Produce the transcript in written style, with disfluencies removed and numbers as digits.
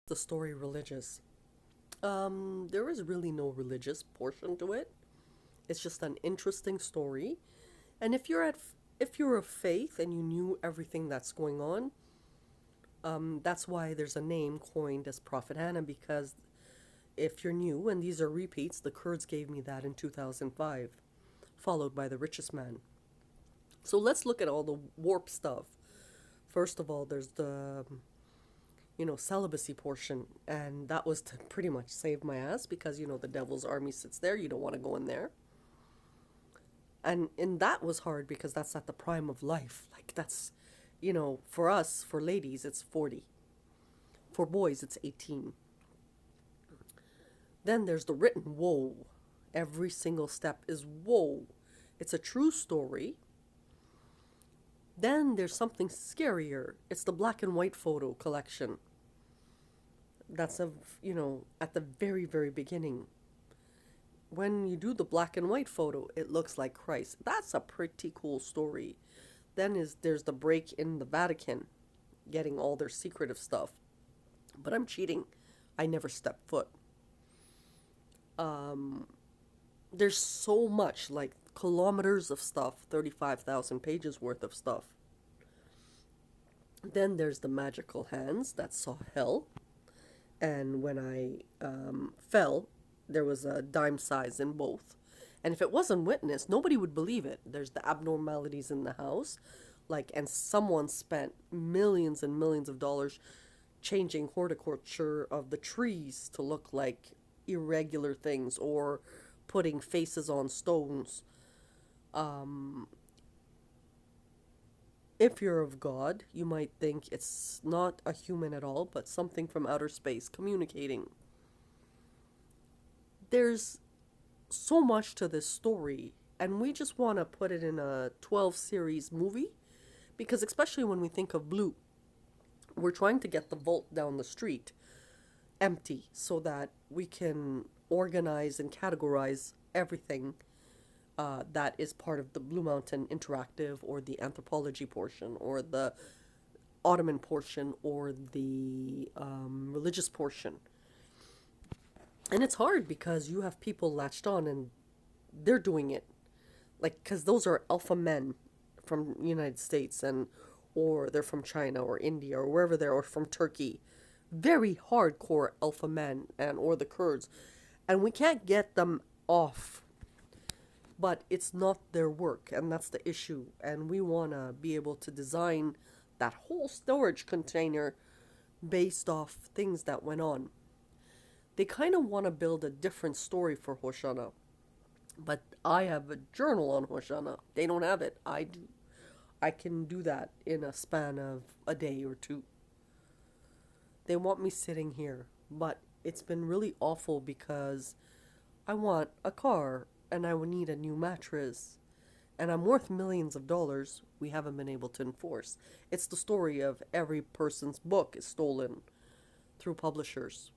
The story religious? There is really no religious portion to it. It's just an interesting story. And if you're of faith and you knew everything that's going on, that's why there's a name coined as Prophet Hannah, because if you're new and these are repeats, the Kurds gave me that in 2005, followed by The Richest Man. So let's look at all the warp stuff. First of all, there's the celibacy portion, and that was to pretty much save my ass because the devil's army sits there. You don't want to go in there. And that was hard because that's at the prime of life. Like that's, for us, for ladies, it's 40. For boys, it's 18. Then there's the written whoa. Every single step is whoa. It's a true story. Then there's something scarier. It's the black and white photo collection. That's at the very, very beginning. When you do the black and white photo, it looks like Christ. That's a pretty cool story. There's the break in the Vatican, getting all their secretive stuff. But I'm cheating. I never stepped foot. Um, there's so much, like kilometers of stuff, 35,000 pages worth of stuff. Then there's the magical hands that saw hell. And when I fell, there was a dime size in both. And if it wasn't witnessed, nobody would believe it. There's the abnormalities in the house. And someone spent millions and millions of dollars changing horticulture of the trees to look like irregular things or putting faces on stones. Um, if you're of God, you might think it's not a human at all, but something from outer space communicating. There's so much to this story, and we just want to put it in a 12 series movie because, especially when we think of Blue, we're trying to get the vault down the street empty so that we can organize and categorize everything that is part of the Blue Mountain Interactive or the anthropology portion or the Ottoman portion or the religious portion. And it's hard because you have people latched on and they're doing it. Because those are alpha men from the United States or they're from China or India or wherever they're, or from Turkey. Very hardcore alpha men or the Kurds. And we can't get them off, but it's not their work, and that's the issue. And we want to be able to design that whole storage container based off things that went on. They kind of want to build a different story for Hoshana, but I have a journal on Hoshana. They don't have it. I do. I can do that in a span of a day or two. They want me sitting here, but it's been really awful because I want a car and I would need a new mattress. And I'm worth millions of dollars we haven't been able to enforce. It's the story of every person's book is stolen through publishers.